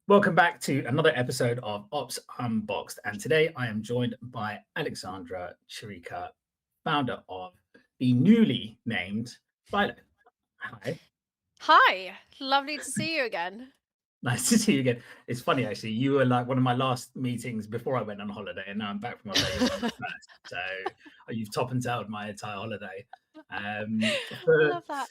Welcome back to another episode of Ops Unboxed. And today I am joined by Alexandra Chirica, founder of the newly named Rylo. Hi, Hi, lovely to see you again. nice to see you again. It's funny actually, you were like one of my last meetings before I went on holiday, and now I'm back from holiday. You're one of my first. So you've top and tailed my entire holiday. Um, I for love that.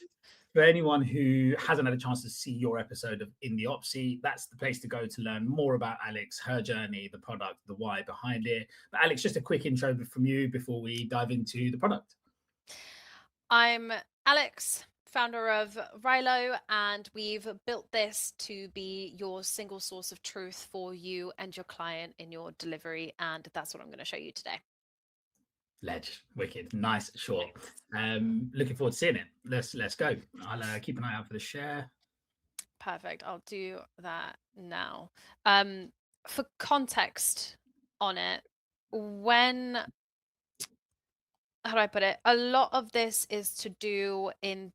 for anyone who hasn't had a chance to see your episode of In the Opsy, that's the place to go to learn more about Alex, her journey, the product, the why behind it. But Alex, just a quick intro from you before we dive into the product. I'm Alex, founder of Rylo, and we've built this to be your single source of truth for you and your client in your delivery. And that's what I'm going to show you today. Ledge, wicked, nice, short. Thanks. Looking forward to seeing it. Let's go. I'll keep an eye out for the share. Perfect. I'll do that now. Um, for context on it, when how do I put it? A lot of this is to do in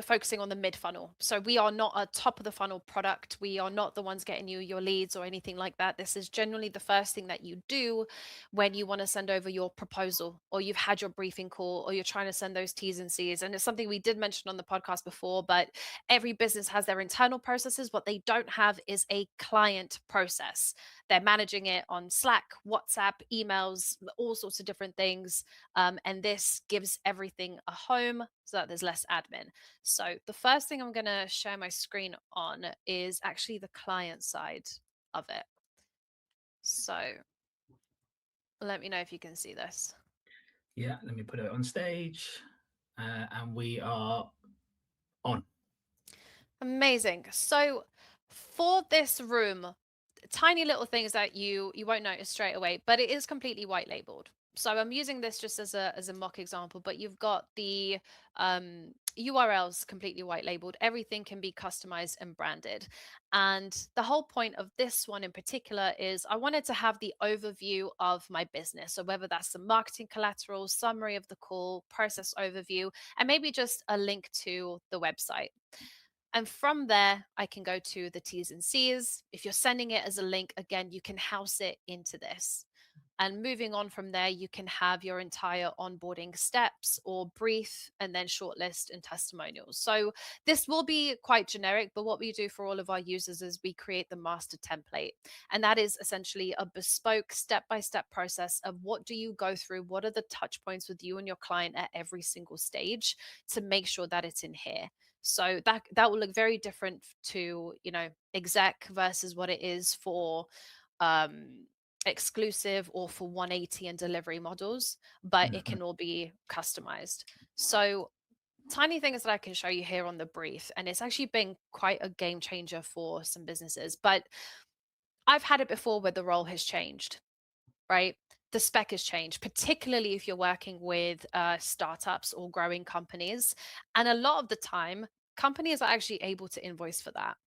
focusing on the mid funnel. So we are not a top of the funnel product. We are not the ones getting you your leads or anything like that. This is generally the first thing that you do when you want to send over your proposal or you've had your briefing call or you're trying to send those T's and C's. And it's something we did mention on the podcast before, but every business has their internal processes. What they don't have is a client process. They're managing it on Slack, WhatsApp, emails, all sorts of different things. And this gives everything a home so that there's less admin. So the first thing I'm going to share my screen on is actually the client side of it. So let me know if you can see this. Yeah, let me put it on stage. And we are on. Amazing. So for this room, tiny little things that you won't notice straight away, but it is completely white labeled. So I'm using this just as a mock example, but you've got the URLs completely white labeled. Everything can be customized and branded. And the whole point of this one in particular is I wanted to have the overview of my business. So whether that's the marketing collateral, summary of the call, process overview, and maybe just a link to the website. And from there, I can go to the T's and C's. If you're sending it as a link, again, you can house it into this. And moving on from there, you can have your entire onboarding steps or brief and then shortlist and testimonials. So this will be quite generic, but what we do for all of our users is we create the master template. And that is essentially a bespoke step-by-step process of what do you go through? What are the touch points with you and your client at every single stage to make sure that it's in here. So that will look very different to, exec versus what it is for um exclusive or for 180 and delivery models, but it Mhm. can all be customized. So tiny things that I can show you here on the brief, and it's actually been quite a game changer for some businesses, but I've had it before where the role has changed, right? The spec has changed, particularly if you're working with startups or growing companies. And a lot of the time, companies are actually able to invoice for that.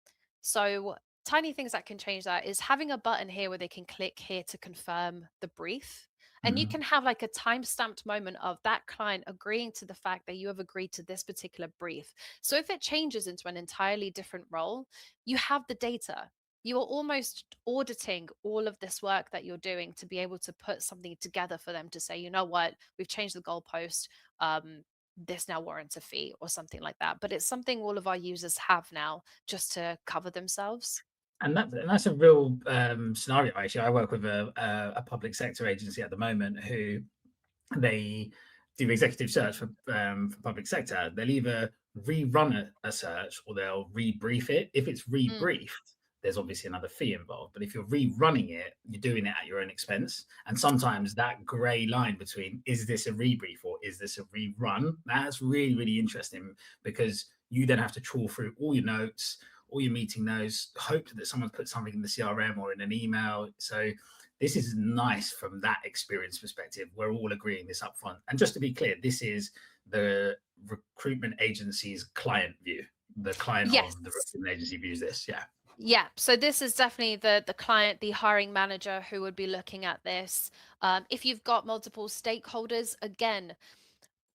So, tiny things that can change that is having a button here where they can click here to confirm the brief. And you Mhm. can have like a time stamped moment of that client agreeing to the fact that you have agreed to this particular brief. So, if it changes into an entirely different role, you have the data. You are almost auditing all of this work that you're doing to be able to put something together for them to say, you know what, we've changed the goalpost. This now warrants a fee or something like that. But it's something all of our users have now just to cover themselves. And that's a real scenario. Actually, I work with a public sector agency at the moment who they do executive search for public sector. They'll either rerun a search or they'll rebrief it. If it's Mm, rebriefed, there's obviously another fee involved. But if you're rerunning it, you're doing it at your own expense. And sometimes that grey line between is this a rebrief or is this a rerun, that's really, really interesting because you then have to trawl through all your notes, all your meeting notes, hope that someone's put something in the CRM or in an email. So this is nice from that experience perspective. We're all agreeing this up front. And just to be clear, this is the recruitment agency's client view. The client of the yes. recruitment agency views this. Yeah. Yeah, so this is definitely the client, the hiring manager who would be looking at this. If you've got multiple stakeholders, again,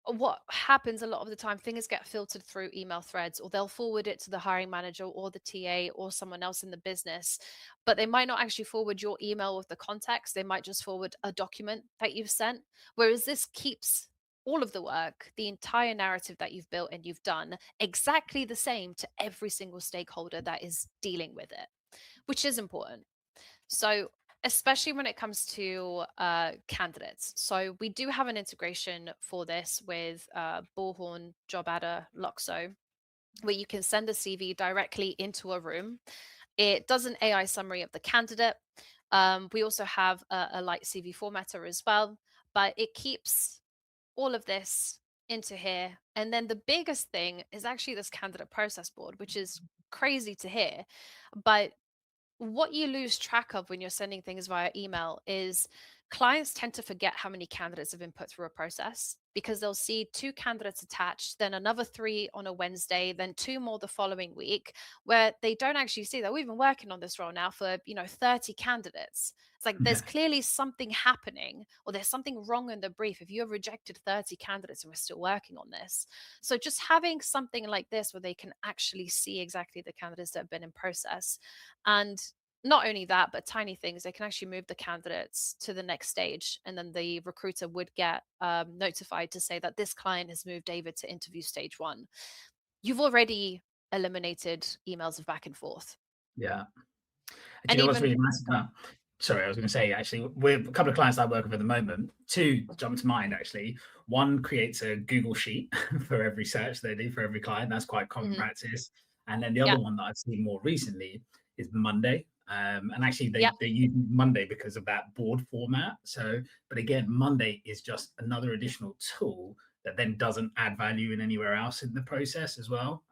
what happens a lot of the time, things get filtered through email threads, or they'll forward it to the hiring manager or the TA or someone else in the business, but they might not actually forward your email with the context. They might just forward a document that you've sent. Whereas this keeps all of the work, the entire narrative that you've built and you've done, exactly the same to every single stakeholder that is dealing with it, which is important. So, especially when it comes to candidates. So, we do have an integration for this with Bullhorn, JobAdder, Loxo, where you can send a CV directly into a room. It does an AI summary of the candidate. We also have a light CV formatter as well, but it keeps all of this into here. And then the biggest thing is actually this candidate process board, which is crazy to hear. But what you lose track of when you're sending things via email is clients tend to forget how many candidates have been put through a process because they'll see two candidates attached, then another three on a Wednesday, then two more the following week, where they don't actually see that we've been working on this role now for 30 candidates. It's like there's Yeah. clearly something happening, or there's something wrong in the brief if you have rejected 30 candidates and we're still working on this. So just having something like this where they can actually see exactly the candidates that have been in process, and not only that, but tiny things, they can actually move the candidates to the next stage. And then the recruiter would get notified to say that this client has moved David to interview stage one. You've already eliminated emails of back and forth. Yeah. Do you And know what's even, really nice go on. about? Sorry, I was going to say actually, with a couple of clients I work with at the moment, two jump to mind actually. One creates a Google sheet for every search they do for every client. That's quite common Mhm. practice. And then the Yeah. other one that I've seen more recently is Monday. And actually, Yeah. they use Monday because of that board format. So, but again, Monday is just another additional tool that then doesn't add value in anywhere else in the process as well.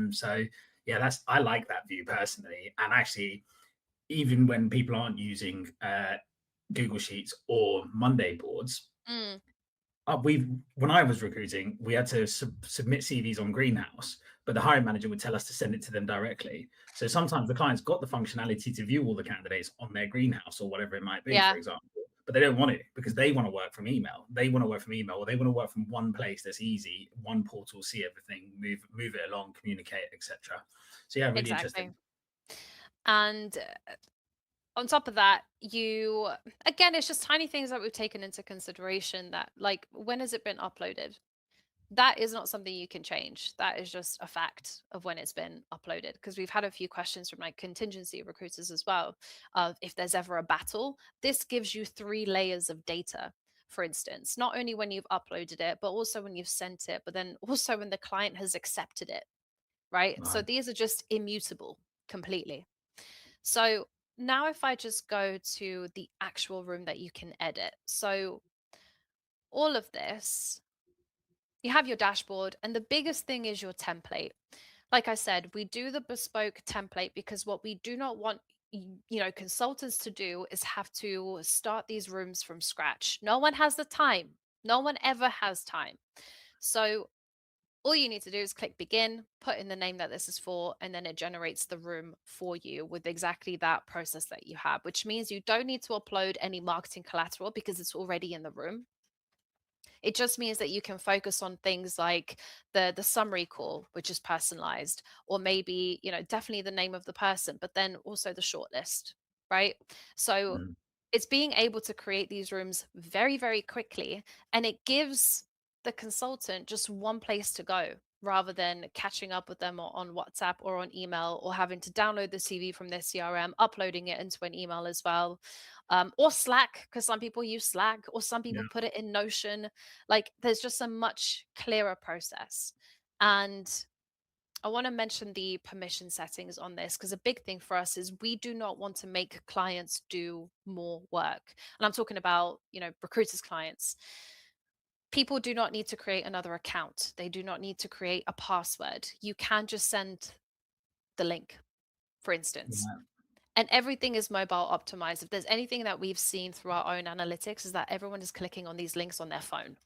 So yeah, that's I like that view personally. And actually, even when people aren't using Google Sheets or Monday boards, Mm. we when I was recruiting, we had to submit CVs on Greenhouse, but the hiring manager would tell us to send it to them directly. So sometimes the client's got the functionality to view all the candidates on their Greenhouse or whatever it might be, for Yeah. example, but they don't want it because they want to work from email. They want to work from email, or they want to work from one place that's easy, one portal, see everything, move it along, communicate, etc. So yeah, really Exactly. interesting. And on top of that, you again, it's just tiny things that we've taken into consideration, that like, when has it been uploaded? That is not something you can change. That is just a fact of when it's been uploaded. Because we've had a few questions from like contingency recruiters as well, of if there's ever a battle. This gives you 3 layers of data, for instance, not only when you've uploaded it, but also when you've sent it, but then also when the client has accepted it, right? So Right. these are just immutable completely. So now if I just go to the actual room that you can edit. So all of this, you have your dashboard, and the biggest thing is your template. Like I said, we do the bespoke template because what we do not want consultants to do is have to start these rooms from scratch. No one has the time. No one ever has time. So all you need to do is click begin, put in the name that this is for, and then it generates the room for you with exactly that process that you have, which means you don't need to upload any marketing collateral because it's already in the room. It just means that you can focus on things like the summary call, which is personalized, or maybe, definitely the name of the person, but then also the shortlist, right? So Mm. it's being able to create these rooms very, very quickly, and it gives the consultant just one place to go rather than catching up with them on WhatsApp or on email, or having to download the CV from their CRM, uploading it into an email as well, or Slack, because some people use Slack, or some Yeah. people put it in Notion. Like, there's just a much clearer process. And I want to mention the permission settings on this, because a big thing for us is we do not want to make clients do more work. And I'm talking about, recruiters' clients. People do not need to create another account. They do not need to create a password. You can just send the link, for instance. Yeah. And everything is mobile optimized. If there's anything that we've seen through our own analytics, is that everyone is clicking on these links on their phone.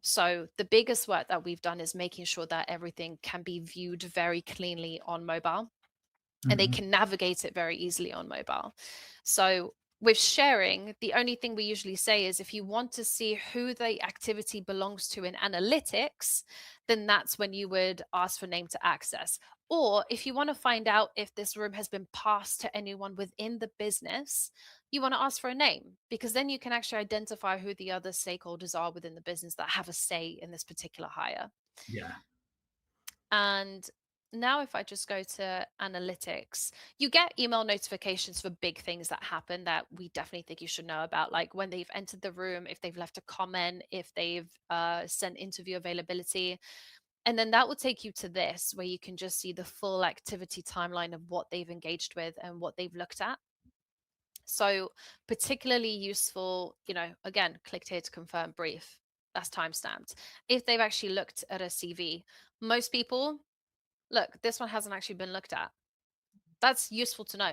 So the biggest work that we've done is making sure that everything can be viewed very cleanly on mobile, and they Mhm. can navigate it very easily on mobile. So With sharing, the only thing we usually say is if you want to see who the activity belongs to in analytics, then that's when you would ask for name to access. Or if you want to find out if this room has been passed to anyone within the business, you want to ask for a name, because then you can actually identify who the other stakeholders are within the business that have a say in this particular hire. Yeah. And now, if I just go to analytics, you get email notifications for big things that happen that we definitely think you should know about, like when they've entered the room, if they've left a comment, if they've sent interview availability. And then that will take you to this, where you can just see the full activity timeline of what they've engaged with and what they've looked at. So, particularly useful, again, clicked here to confirm brief. That's time stamped. If they've actually looked at a CV, most people, look, this one hasn't actually been looked at. That's useful to know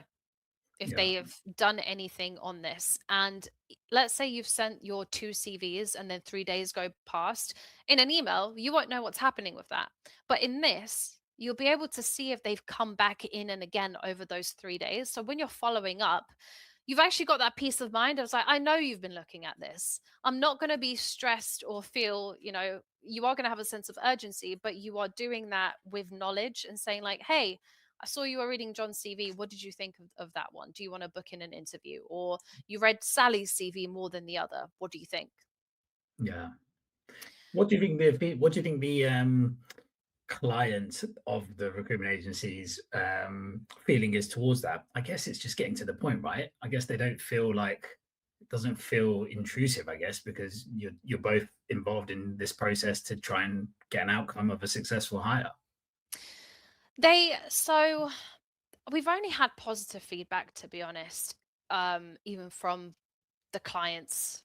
if Yeah. they have done anything on this. And let's say you've sent your 2 CVs and then 3 days go past. In an email, you won't know what's happening with that. But in this, you'll be able to see if they've come back in and again over those 3 days. So when you're following up, you've actually got that peace of mind. I was like, I know you've been looking at this. I'm not going to be stressed or feel, you are going to have a sense of urgency, but you are doing that with knowledge and saying, like, hey, I saw you were reading John's CV. What did you think of that one? Do you want to book in an interview? Or you read Sally's CV more than the other. What do you think? Yeah. What do you think the client of the recruitment agency's feeling is towards that? I guess it's just getting to the point, right? I guess they don't feel like it doesn't feel intrusive, I guess, because you're both involved in this process to try and get an outcome of a successful hire. So we've only had positive feedback, to be honest, even from the client's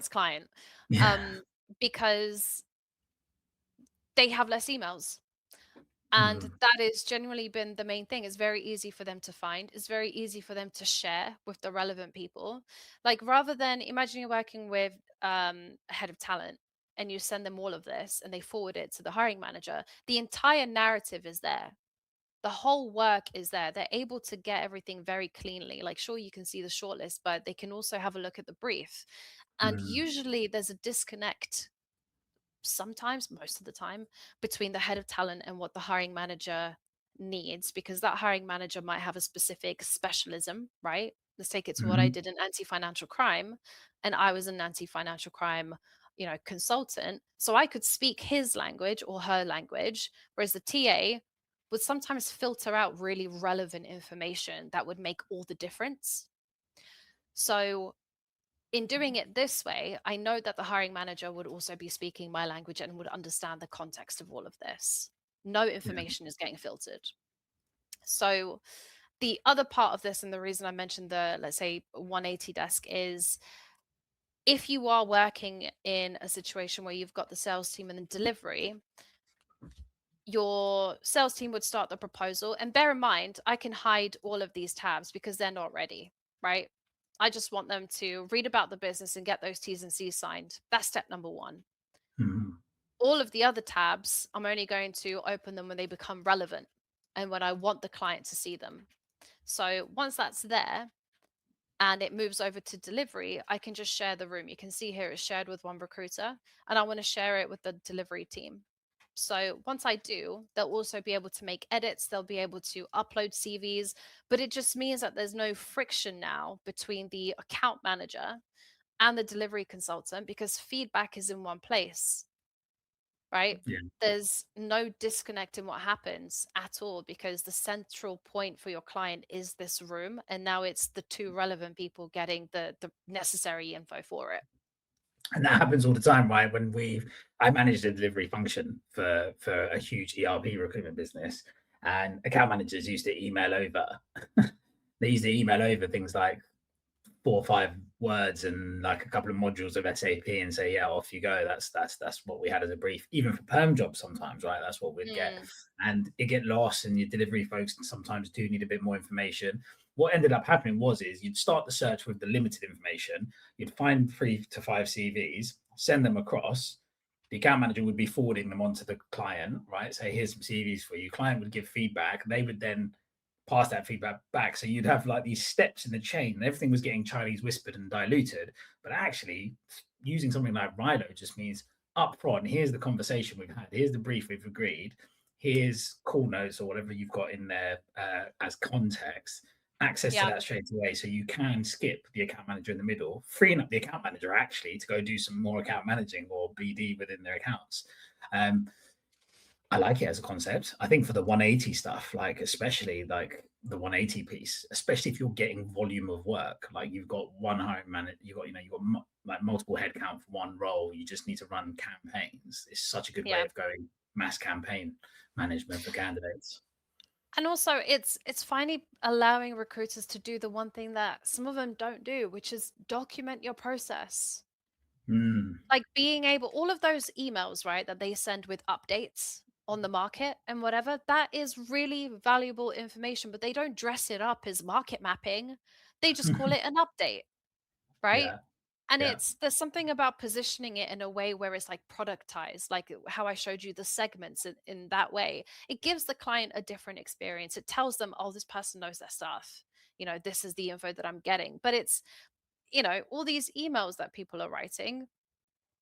client, Yeah. um, because they have less emails. And Mm, that has generally been the main thing. It's very easy for them to find. It's very easy for them to share with the relevant people. Like, rather than, imagine you're working with a head of talent and you send them all of this and they forward it to the hiring manager, the entire narrative is there. The whole work is there. They're able to get everything very cleanly. Like, sure, you can see the shortlist, but they can also have a look at the brief. And mm, usually there's a disconnect, sometimes, most of the time, between the head of talent and what the hiring manager needs, because that hiring manager might have a specific specialism, right? Let's take it to what I mhm. did in anti-financial crime, and I was an anti-financial crime, consultant. So I could speak his language or her language, whereas the TA would sometimes filter out really relevant information that would make all the difference. So in doing it this way, I know that the hiring manager would also be speaking my language and would understand the context of all of this. No Yeah. information is getting filtered. So, the other part of this, and the reason I mentioned the, let's say, 180 desk, is if you are working in a situation where you've got the sales team and the delivery, your sales team would start the proposal. And bear in mind, I can hide all of these tabs because they're not ready, right? I just want them to read about the business and get those T's and C's signed. That's step number one. Mhm. All of the other tabs, I'm only going to open them when they become relevant and when I want the client to see them. So once that's there and it moves over to delivery, I can just share the room. You can see here it's shared with one recruiter, and I want to share it with the delivery team. So once I do, they'll also be able to make edits, they'll be able to upload CVs, but it just means that there's no friction now between the account manager and the delivery consultant, because feedback is in one place, right? Yeah. There's no disconnect in what happens at all, because the central point for your client is this room. And now it's the two relevant people getting the necessary info for it. And that happens all the time, right? I managed a delivery function for a huge ERP recruitment business, and account managers used to email over. They used to email over things like 4 or 5 words and like a couple of modules of SAP and say, yeah, off you go. That's what we had as a brief, even for perm jobs sometimes, right? That's what we'd get. Mm, And it get lost, and your delivery folks sometimes do need a bit more information. What ended up happening is you'd start the search with the limited information, you'd find 3 to 5 CVs, send them across. The account manager would be forwarding them on to the client, right? Say, here's some CVs for you. Client would give feedback. They would then pass that feedback back. So you'd have like these steps in the chain, and everything was getting Chinese whispered and diluted. But actually, using something like Rylo just means upfront, here's the conversation we've had, here's the brief we've agreed, here's call notes or whatever you've got in there as context, access to Yeah. that straight away. So you can skip the account manager in the middle, freeing up the account manager actually to go do some more account managing or BD within their accounts. I like it as a concept. I think for the 180 stuff, like especially like the 180 piece, especially if you're getting volume of work, like you've got one hiring manager, you've got like multiple headcount for one role. You just need to run campaigns. It's such a good way Yeah. of going mass campaign management for candidates. And also it's finally allowing recruiters to do the one thing that some of them don't do, which is document your process. Mm. Like being able, all of those emails, right, that they send with updates on the market and whatever, that is really valuable information, but they don't dress it up as market mapping. They just call it an update, right? Yeah, And yeah, there's something about positioning it in a way where it's like productized, like how I showed you the segments in that way. It gives the client a different experience. It tells them, oh, this person knows their stuff. This is the info that I'm getting. But it's, all these emails that people are writing,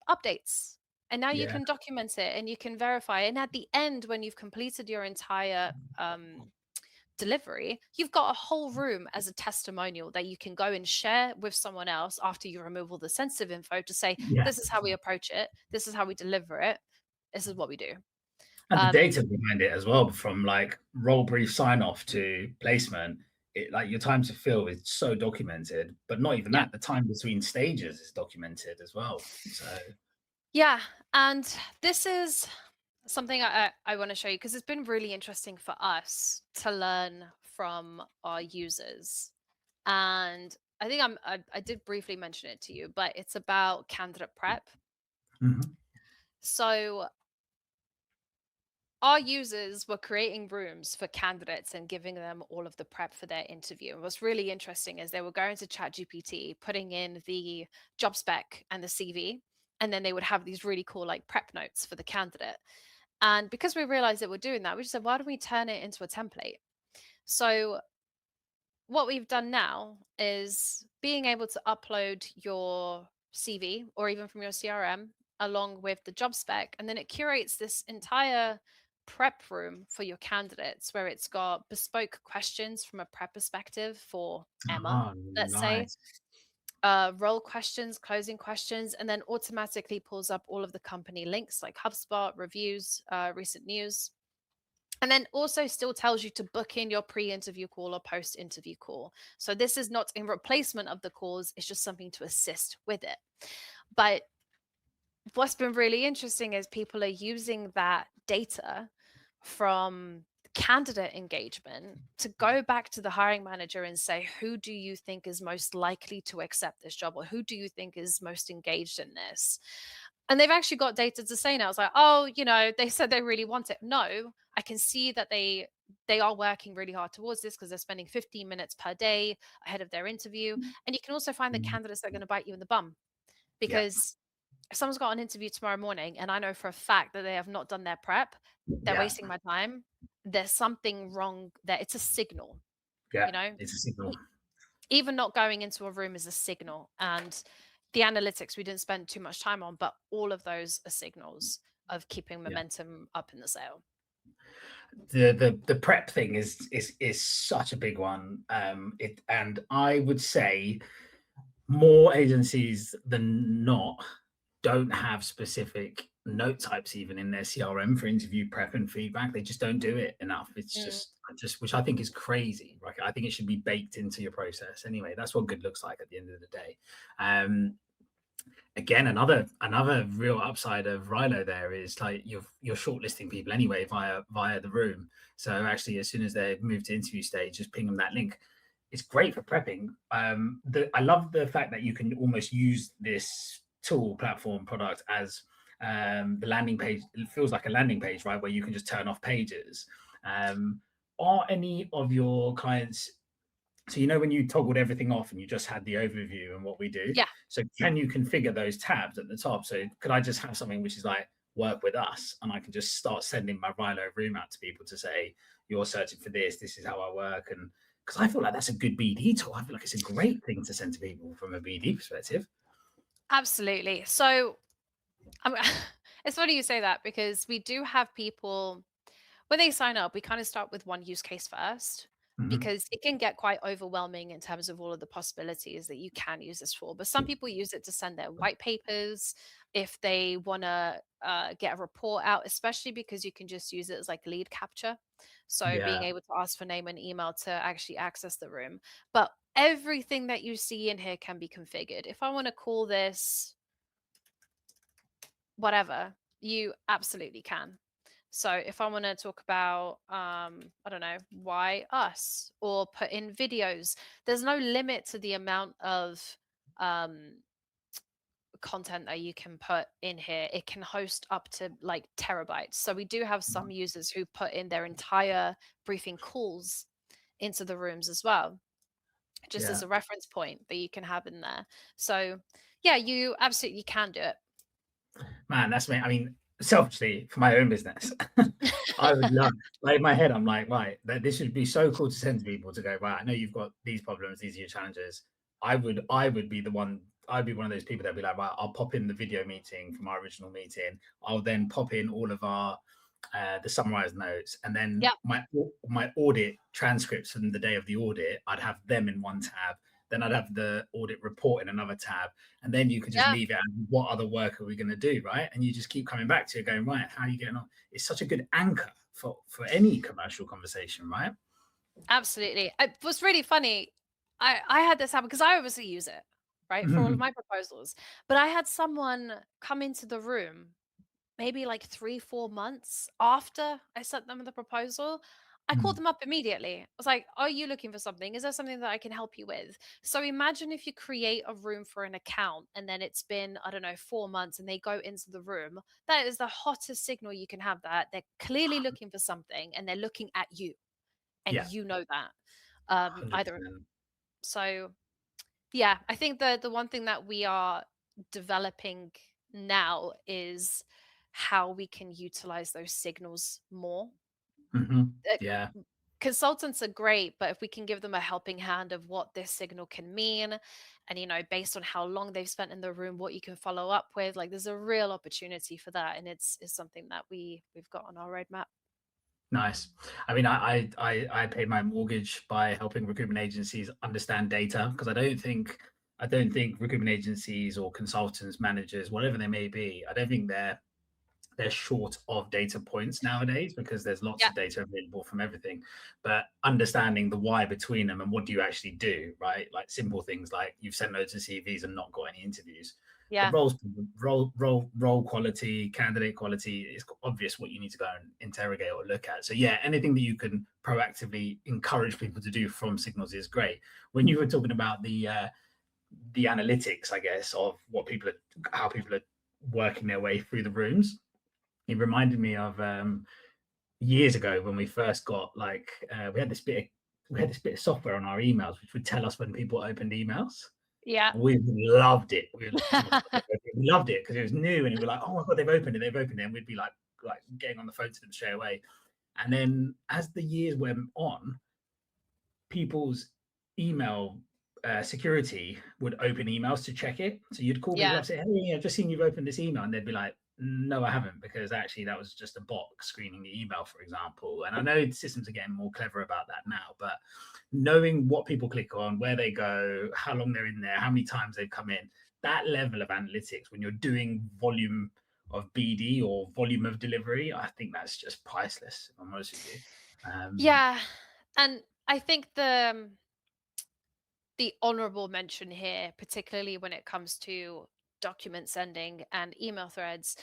updates. And now you yeah, can document it and you can verify. And at the end, when you've completed your entire delivery, you've got a whole room as a testimonial that you can go and share with someone else after you remove all the sensitive info to say, yeah. this is how we approach it, this is how we deliver it, this is what we do. And the Um, data behind it as well, from like role brief sign off to placement, it like your time to fill is so documented, but not even yeah. that. The time between stages is documented as well. So Yeah. And this is something I want to show you because it's been really interesting for us to learn from our users. And I think I did briefly mention it to you, but it's about candidate prep. mhm. So our users were creating rooms for candidates and giving them all of the prep for their interview. And what's really interesting is they were going to ChatGPT, putting in the job spec and the CV, and then they would have these really cool like prep notes for the candidate. And because we realized that we're doing that, we just said, why don't we turn it into a template? So what we've done now is being able to upload your CV or even from your CRM along with the job spec. And then it curates this entire prep room for your candidates where it's got bespoke questions from a prep perspective for Emma, Oh, let's say, nice. role questions, closing questions, and then automatically pulls up all of the company links like HubSpot, reviews, recent news, and then also still tells you to book in your pre-interview call or post-interview call. So this is not in replacement of the calls, it's just something to assist with it. But what's been really interesting is people are using that data from candidate engagement to go back to the hiring manager and say, who do you think is most likely to accept this job, or who do you think is most engaged in this? And they've actually got data to say now. It's like, oh, they said they really want it. No, I can see that they are working really hard towards this because they're spending 15 minutes per day ahead of their interview. And you can also find the Mm, candidates that are going to bite you in the bum, yeah, because if someone's got an interview tomorrow morning and I know for a fact that they have not done their prep, they're yeah, wasting my time. There's something wrong there. It's a signal, yeah. you know? It's a signal. E- Even not going into a room is a signal. And the analytics we didn't spend too much time on, but all of those are signals of keeping Yeah. momentum up in the sale. The prep thing is such a big one. And I would say more agencies than not don't have specific note types even in their CRM for interview prep and feedback. They just don't do it enough. It's Mm, just which I think is crazy. Right? I think it should be baked into your process anyway. That's what good looks like at the end of the day. Um, Again, another real upside of Rylo there is like you're shortlisting people anyway via the room. So actually, as soon as they move to interview stage, just ping them that link. It's great for prepping. I love the fact that you can almost use this tool, platform, product as the landing page. It feels like a landing page, right, where you can just turn off pages. Are any of your clients, so when you toggled everything off and you just had the overview and what we do, yeah. so can you configure those tabs at the top? So could I just have something which is like work with us, and I can just start sending my Rylo room out to people to say, you're searching for this, this is how I work. And because I feel like that's a good BD tool. I feel like it's a great thing to send to people from a BD perspective. Absolutely. So I'm it's funny you say that because we do have people when they sign up, we kind of start with one use case first Hmm. because it can get quite overwhelming in terms of all of the possibilities that you can use this for. But some people use it to send their white papers if they want to get a report out, especially because you can just use it as like lead capture. So being Yeah, able to ask for name and email to actually access the room. But everything that you see in here can be configured. If I want to call this whatever, you absolutely can. So if I want to talk about I don't know, why us or put in videos, there's no limit to the amount of um content that you can put in here. It can host up to like terabytes. So we do have some users who put in their entire briefing calls into the rooms as well, just as yeah. a reference point that you can have in there. So yeah, you absolutely can do Man, that's me. I mean, selfishly, for my own business, I would love, like, in my head, I'm like, right, that this would be so cool to send to people to go, right, I know you've got these problems, these are your challenges. I would be the one, I'd be one of those people that'd be like, right, I'll pop in the video meeting from our original meeting. I'll then pop in all of our the summarized notes, and then it. my audit transcripts from the day of the audit, I'd have them in one tab. Then I'd have the audit report in another tab, and then you could just Yeah. leave it. And what other work are we going to do, right? And you just keep coming back to it, going, right, how are you getting on? It's such a good anchor for any commercial conversation, right? Absolutely. It was really funny. I had this happen because I obviously use it, right, for all of my proposals. But I had someone come into the room maybe like 3, 4 months after I sent them the proposal. I called them up immediately. I was like, "Are you looking for something? Is there something that I can help you with?" So imagine if you create a room for an account and then it's been, I don't know, 4 months and they go into the room. That is the hottest signal you can have that they're clearly looking for something and they're looking at you and Yeah, you know that. Either 100%. so yeah, I think the one thing that we are developing now is how we can utilize those signals more. Uh, Yeah. Consultants are great, but if we can give them a helping hand of what this signal can mean, and based on how long they've spent in the room, what you can follow up with, like there's a real opportunity for that, and it's something that we've got on our roadmap. Nice. I mean, I paid my mortgage by helping recruitment agencies understand data, because I don't think recruitment agencies or consultants, managers, whatever they may be, I don't think they're short of data points nowadays, because there's lots Yeah, of data available from everything. But understanding the why between them and what do you actually do, right? Like simple things like you've sent loads of CVs and not got any interviews. The yeah, role quality, candidate quality, is obvious what you need to go and interrogate or look at. So yeah, anything that you can proactively encourage people to do from signals is great. When you were talking about the analytics, I guess, of how people are working their way through the rooms, it reminded me of years ago when we first got, like, we had this bit of software on our emails which would tell us when people opened emails. yeah, We loved it. We loved it because it was new, and we were like, "Oh my god, they've opened it," and we'd be like getting on the phone to them straight away. And then as the years went on, people's email security would open emails to check it. So you'd call people yeah, up, say, "Hey, I've just seen you've opened this email," and they'd be like, "No, I haven't, because actually that was just a bot screening the email," for example. And I know systems are getting more clever about that now, but knowing what people click on, where they go, how long they're in there, how many times they've come in, that level of analytics when you're doing volume of BD or volume of delivery, I think that's just priceless, if I'm honest with you. Um, yeah. And I think the honorable mention here, particularly when it comes to document sending and email threads,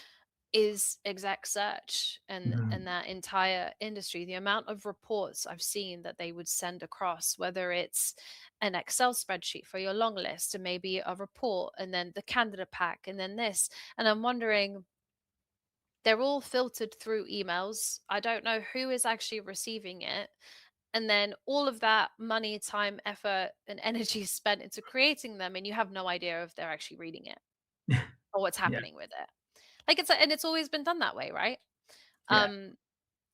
is exec search and mhm. that entire industry. The amount of reports I've seen that they would send across, whether it's an Excel spreadsheet for your long list and maybe a report and then the candidate pack and then this. And I'm wondering, they're all filtered through emails. I don't know who is actually receiving it. And then all of that money, time, effort, and energy spent into creating them, and you have no idea if they're actually reading it or what's Yeah. happening with it. Like and it's always been done that way, right? Yeah. Um,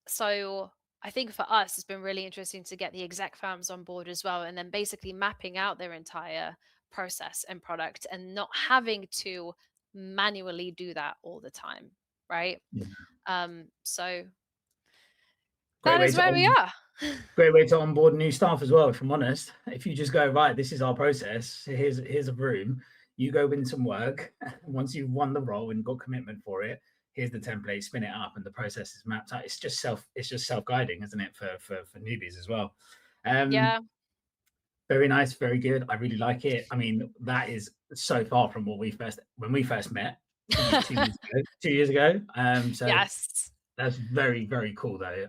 so I think for us, it's been really interesting to get the exec firms on board as well, and then basically mapping out their entire process and product and not having to manually do that all the time, right? Yeah. So Great that way is to where we are. Great way to onboard new staff as well, if I'm honest. If you just go, right, this is our process, here's a room, you go win some work. Once you've won the role and got commitment for it, here's the template, spin it up, and the process is mapped out. It's just self-guiding, isn't it, for newbies as well. Um, Yeah, very nice, very good. I really like it. I mean, that is so far from what when we first met, I think 2 years ago. 2 years ago. So yes, that's very, very cool though.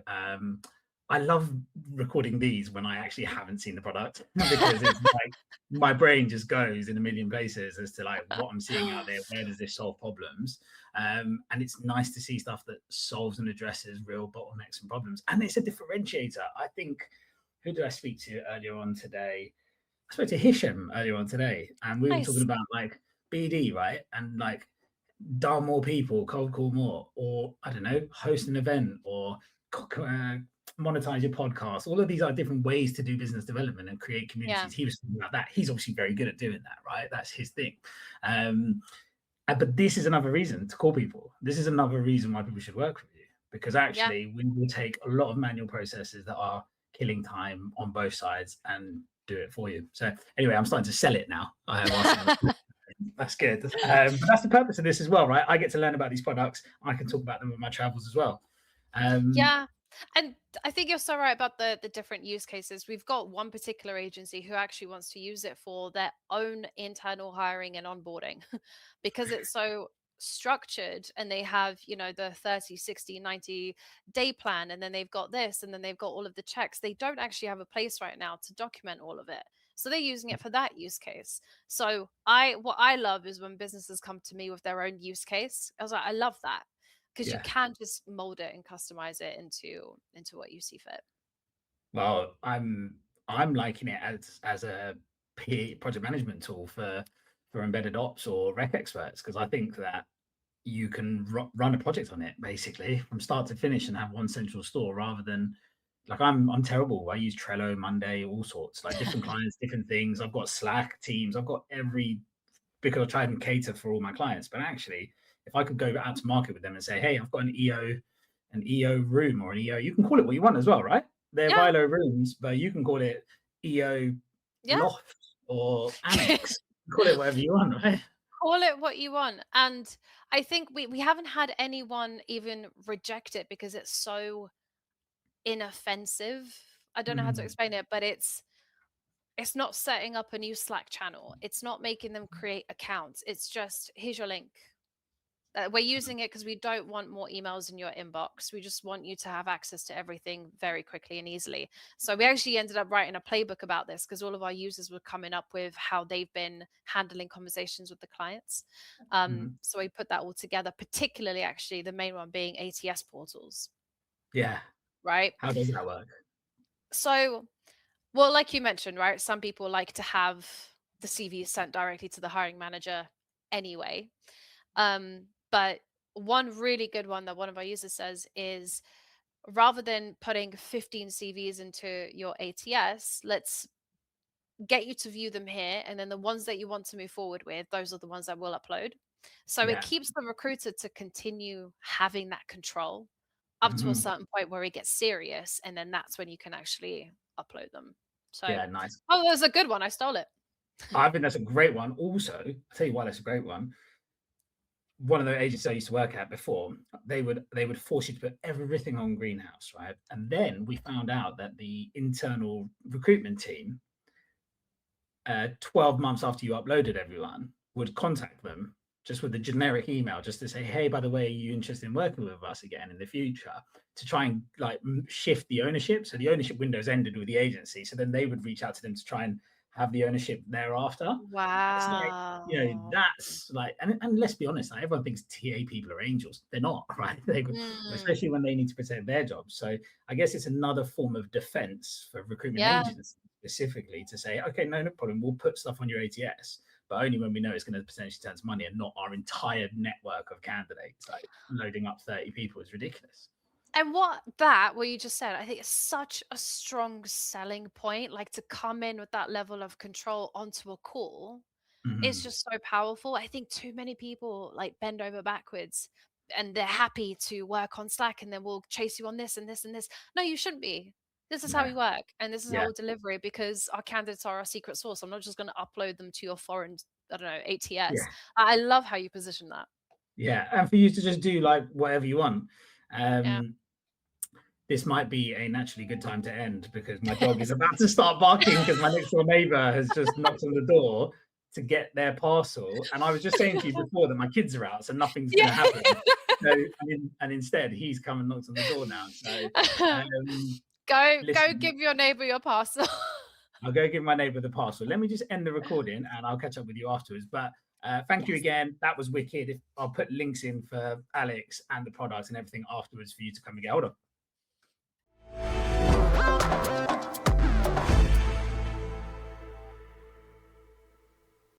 I love recording these when I actually haven't seen the product because it's like my brain just goes in a million places as to like what I'm seeing out there. Where does this solve problems? And it's nice to see stuff that solves and addresses real bottlenecks and problems. And it's a differentiator. I think, who did I speak to earlier on today? I spoke to Hisham earlier on today, and we were talking nice. about like BD, right? And like dial more people, cold call more, or I don't know, host an event or monetize your podcast. All of these are different ways to do business development and create Yeah, communities. He was talking about that. He's obviously very good at doing that, right? That's his thing. Um, but this is another reason to call people. This is another reason why people should work with you because yeah, actually we will take a lot of manual processes that are killing time on both sides and do it for you. So anyway, I'm starting to sell it now. That's good. But that's the purpose of this as well, right? I get to learn about these products. I can talk about them in my travels as well. Um, yeah. And I think you're so right about the different use cases. We've got one particular agency who actually wants to use it for their own internal hiring and onboarding because it's so structured, and they have, the 30, 60, 90-day plan, and then they've got this, and then they've got all of the checks. They don't actually have a place right now to document all of it. So they're using it for that use case. So what I love is when businesses come to me with their own use case. I was like, I love that, because you yeah. can just mold it and customize it into what you see fit. Well, I'm liking it as a project management tool for embedded ops or rec experts because I think that you can run a project on it basically from start to finish and have one central store rather than like I'm terrible. I use Trello, Monday, all sorts, like different clients, different things. I've got Slack, Teams, I've got every because I try and cater for all my clients. But actually, if I could go out to market with them and say, hey, I've got an EO room or an EO, you can call it what you want as well, right? They're Yeah, Rylo rooms, but you can call it EO yeah. loft or annex. Call it whatever you want, right? Call it what you want. And I think we haven't had anyone even reject it because it's so inoffensive. I don't know how to Mm, explain it, but it's not setting up a new Slack channel. It's not making them create accounts. It's just, here's your link. We're using it because we don't want more emails in your inbox. We just want you to have access to everything very quickly and easily. So we actually ended up writing a playbook about this because all of our users were coming up with how they've been handling conversations with the clients. mm. So we put that all together, particularly actually the main one being ATS portals, Yeah. right? How does that work? So, well, like you mentioned, right? Some people like to have the CV sent directly to the hiring manager anyway. But one really good one that one of our users says is, rather than putting 15 CVs into your ATS, let's get you to view them here. And then the ones that you want to move forward with, those are the ones that we'll upload. So it Yeah. keeps the recruiter to continue having that control up to a Mhm. certain point where it gets serious. And then that's when you can actually upload them. So, Yeah, nice. oh, that was a good one. I stole it. I think that's a great one. Also, I'll tell you why that's a great one. One of the agencies I used to work at before, they would force you to put everything on Greenhouse, right? And then we found out that the internal recruitment team, 12 months after you uploaded everyone, would contact them just with a generic email, just to say, hey, by the way, are you interested in working with us again in the future? To try and like shift the ownership. So the ownership windows ended with the agency. So then they would reach out to them to try and have the ownership thereafter. It's like, Wow. that's like, and let's be honest, like, everyone thinks TA people are angels. They're not, right? Mm, Especially when they need to protect their jobs. So I guess it's another form of defense for recruitment yeah. agents specifically to say, okay, no problem. We'll put stuff on your ATS, but only when we know it's going to potentially turn to money and not our entire network of candidates. Like loading up 30 people is ridiculous. And what you just said, I think is such a strong selling point. Like to come in with that level of control onto a call is just so powerful. I think too many people like bend over backwards and they're happy to work on Slack and then we'll chase you on this and this and this. No, you shouldn't be. This is how we work and this is how we'll deliver it because our candidates are our secret sauce. I'm not just going to upload them to your foreign, I don't know, ATS. I love how you position that. Yeah. And for you to just do like whatever you want. This might be a naturally good time to end because my dog is about to start barking because my next door neighbor has just knocked on the door to get their parcel. And I was just saying to you before that my kids are out, so nothing's going to happen. So, and instead, he's come and knocked on the door now. So go give your neighbor your parcel. I'll go give my neighbor the parcel. Let me just end the recording and I'll catch up with you afterwards. But thank you again. That was wicked. I'll put links in for Alex and the products and everything afterwards for you to come and get hold of.